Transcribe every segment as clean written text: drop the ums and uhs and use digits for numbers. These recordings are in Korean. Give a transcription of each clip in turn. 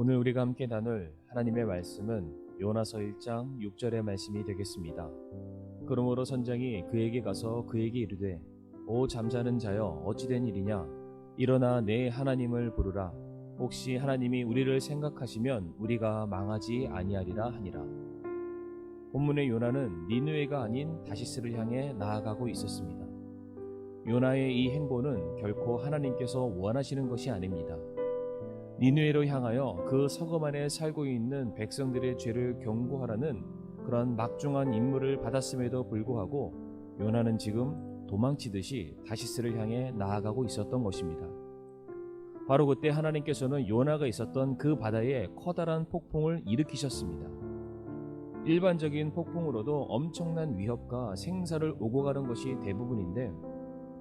오늘 우리가 함께 나눌 하나님의 말씀은 요나서 1장 6절의 말씀이 되겠습니다. 그러므로 선장이 그에게 가서 그에게 이르되 오 잠자는 자여 어찌 된 일이냐 일어나 내 하나님을 부르라 혹시 하나님이 우리를 생각하시면 우리가 망하지 아니하리라 하니라. 본문의 요나는 니느웨가 아닌 다시스를 향해 나아가고 있었습니다. 요나의 이 행보는 결코 하나님께서 원하시는 것이 아닙니다. 니느웨로 향하여 그 성읍 안에 살고 있는 백성들의 죄를 경고하라는 그런 막중한 임무를 받았음에도 불구하고 요나는 지금 도망치듯이 다시스를 향해 나아가고 있었던 것입니다. 바로 그때 하나님께서는 요나가 있었던 그 바다에 커다란 폭풍을 일으키셨습니다. 일반적인 폭풍으로도 엄청난 위협과 생사를 오고 가는 것이 대부분인데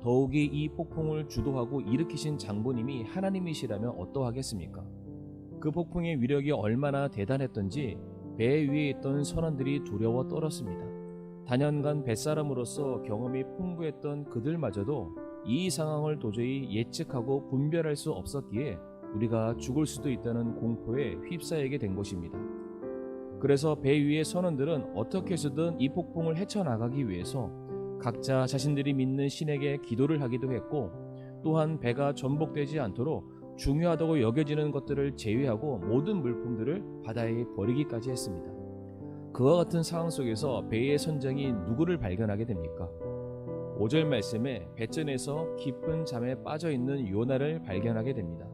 더욱이 이 폭풍을 주도하고 일으키신 장보님이 하나님이시라면 어떠하겠습니까? 그 폭풍의 위력이 얼마나 대단했던지 배 위에 있던 선원들이 두려워 떨었습니다. 단연간 뱃사람으로서 경험이 풍부했던 그들마저도 이 상황을 도저히 예측하고 분별할 수 없었기에 우리가 죽을 수도 있다는 공포에 휩싸이게 된 것입니다. 그래서 배 위의 선원들은 어떻게 해서든 이 폭풍을 헤쳐나가기 위해서 각자 자신들이 믿는 신에게 기도를 하기도 했고 또한 배가 전복되지 않도록 중요하다고 여겨지는 것들을 제외하고 모든 물품들을 바다에 버리기까지 했습니다. 그와 같은 상황 속에서 배의 선장이 누구를 발견하게 됩니까? 5절 말씀에 배전에서 깊은 잠에 빠져있는 요나를 발견하게 됩니다.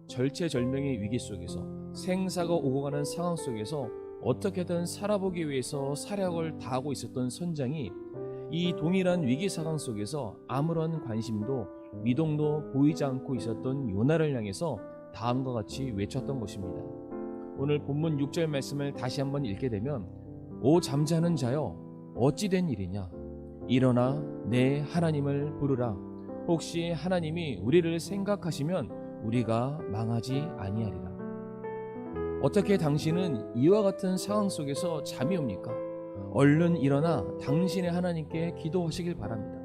절체절명의 위기 속에서 생사가 오고 가는 상황 속에서 어떻게든 살아보기 위해서 사력을 다하고 있었던 선장이 이 동일한 위기 상황 속에서 아무런 관심도 미동도 보이지 않고 있었던 요나를 향해서 다음과 같이 외쳤던 것입니다. 오늘 본문 6절 말씀을 다시 한번 읽게 되면 오 잠자는 자여 어찌 된 일이냐 일어나 내 하나님을 부르라 혹시 하나님이 우리를 생각하시면 우리가 망하지 아니하리라. 어떻게 당신은 이와 같은 상황 속에서 잠이 옵니까? 얼른 일어나 당신의 하나님께 기도하시길 바랍니다.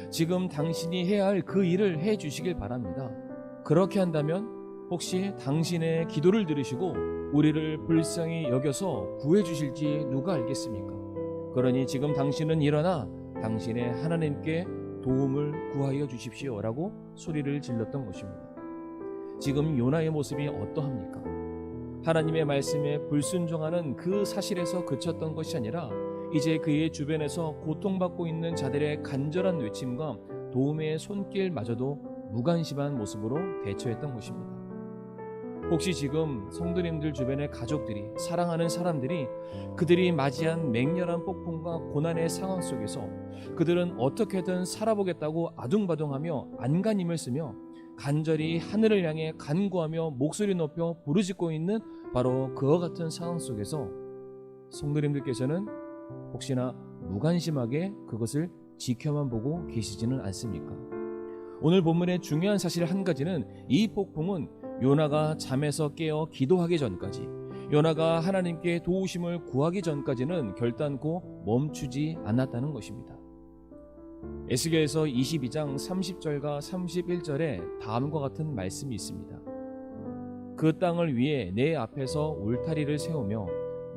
지금 당신이 해야 할 그 일을 해 주시길 바랍니다. 그렇게 한다면 혹시 당신의 기도를 들으시고 우리를 불쌍히 여겨서 구해 주실지 누가 알겠습니까? 그러니 지금 당신은 일어나 당신의 하나님께 도움을 구하여 주십시오라고 소리를 질렀던 것입니다. 지금 요나의 모습이 어떠합니까? 하나님의 말씀에 불순종하는 그 사실에서 그쳤던 것이 아니라 이제 그의 주변에서 고통받고 있는 자들의 간절한 외침과 도움의 손길마저도 무관심한 모습으로 대처했던 것입니다. 혹시 지금 성도님들 주변의 가족들이 사랑하는 사람들이 그들이 맞이한 맹렬한 폭풍과 고난의 상황 속에서 그들은 어떻게든 살아보겠다고 아둥바둥하며 안간힘을 쓰며 간절히 하늘을 향해 간구하며 목소리 높여 부르짖고 있는 바로 그와 같은 상황 속에서 성도님들께서는 혹시나 무관심하게 그것을 지켜만 보고 계시지는 않습니까? 오늘 본문의 중요한 사실 한 가지는 이 폭풍은 요나가 잠에서 깨어 기도하기 전까지 요나가 하나님께 도우심을 구하기 전까지는 결단코 멈추지 않았다는 것입니다. 에스겔서 22장 30절과 31절에 다음과 같은 말씀이 있습니다. 그 땅을 위해 내 앞에서 울타리를 세우며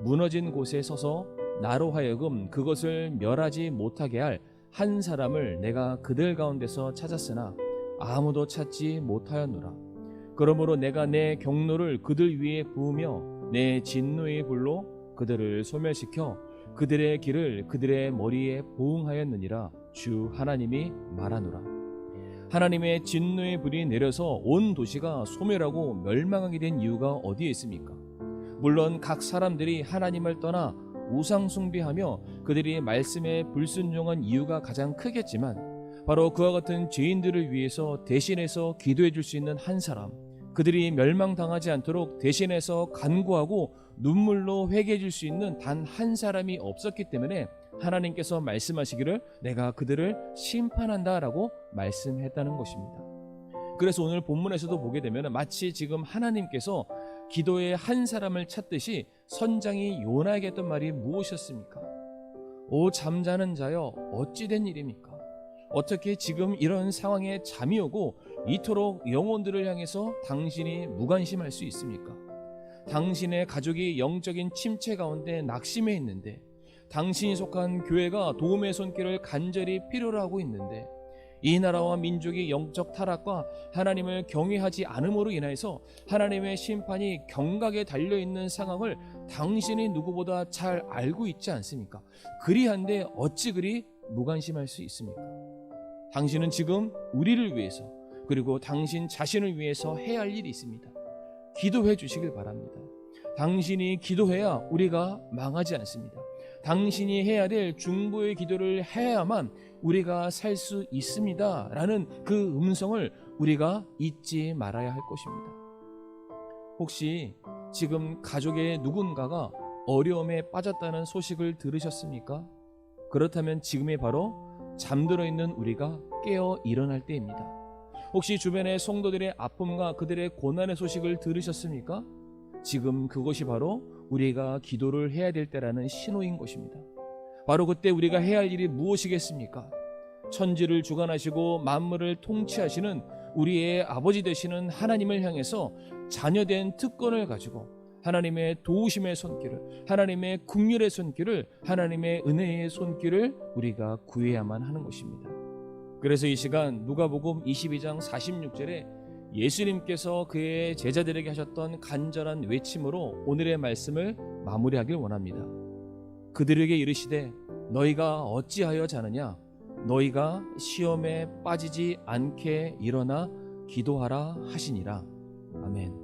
무너진 곳에 서서 나로 하여금 그것을 멸하지 못하게 할 한 사람을 내가 그들 가운데서 찾았으나 아무도 찾지 못하였노라. 그러므로 내가 내 경노를 그들 위에 부으며 내 진노의 불로 그들을 소멸시켜 그들의 길을 그들의 머리에 보응하였느니라. 주 하나님이 말하노라. 하나님의 진노의 불이 내려서 온 도시가 소멸하고 멸망하게 된 이유가 어디에 있습니까? 물론 각 사람들이 하나님을 떠나 우상 숭배하며 그들이 말씀에 불순종한 이유가 가장 크겠지만 바로 그와 같은 죄인들을 위해서 대신해서 기도해 줄 수 있는 한 사람, 그들이 멸망당하지 않도록 대신해서 간구하고 눈물로 회개해 줄 수 있는 단 한 사람이 없었기 때문에 하나님께서 말씀하시기를 내가 그들을 심판한다라고 말씀했다는 것입니다. 그래서 오늘 본문에서도 보게 되면 마치 지금 하나님께서 기도의 한 사람을 찾듯이 선장이 요나에게 했던 말이 무엇이었습니까? 오 잠자는 자여 어찌 된 일입니까? 어떻게 지금 이런 상황에 잠이 오고 이토록 영혼들을 향해서 당신이 무관심할 수 있습니까? 당신의 가족이 영적인 침체 가운데 낙심해 있는데, 당신이 속한 교회가 도움의 손길을 간절히 필요로 하고 있는데, 이 나라와 민족이 영적 타락과 하나님을 경외하지 않음으로 인해서 하나님의 심판이 경각에 달려있는 상황을 당신이 누구보다 잘 알고 있지 않습니까? 그리한데 어찌 그리 무관심할 수 있습니까? 당신은 지금 우리를 위해서, 그리고 당신 자신을 위해서 해야 할 일이 있습니다. 기도해 주시길 바랍니다. 당신이 기도해야 우리가 망하지 않습니다. 당신이 해야 될 중보의 기도를 해야만 우리가 살 수 있습니다 라는 그 음성을 우리가 잊지 말아야 할 것입니다. 혹시 지금 가족의 누군가가 어려움에 빠졌다는 소식을 들으셨습니까? 그렇다면 지금이 바로 잠들어 있는 우리가 깨어 일어날 때입니다. 혹시 주변의 성도들의 아픔과 그들의 고난의 소식을 들으셨습니까? 지금 그것이 바로 우리가 기도를 해야 될 때라는 신호인 것입니다. 바로 그때 우리가 해야 할 일이 무엇이겠습니까? 천지를 주관하시고 만물을 통치하시는 우리의 아버지 되시는 하나님을 향해서 자녀된 특권을 가지고 하나님의 도우심의 손길을, 하나님의 긍휼의 손길을, 하나님의 은혜의 손길을 우리가 구해야만 하는 것입니다. 그래서 이 시간 누가복음 22장 46절에 예수님께서 그의 제자들에게 하셨던 간절한 외침으로 오늘의 말씀을 마무리하길 원합니다. 그들에게 이르시되 너희가 어찌하여 자느냐? 너희가 시험에 빠지지 않게 일어나 기도하라 하시니라. 아멘.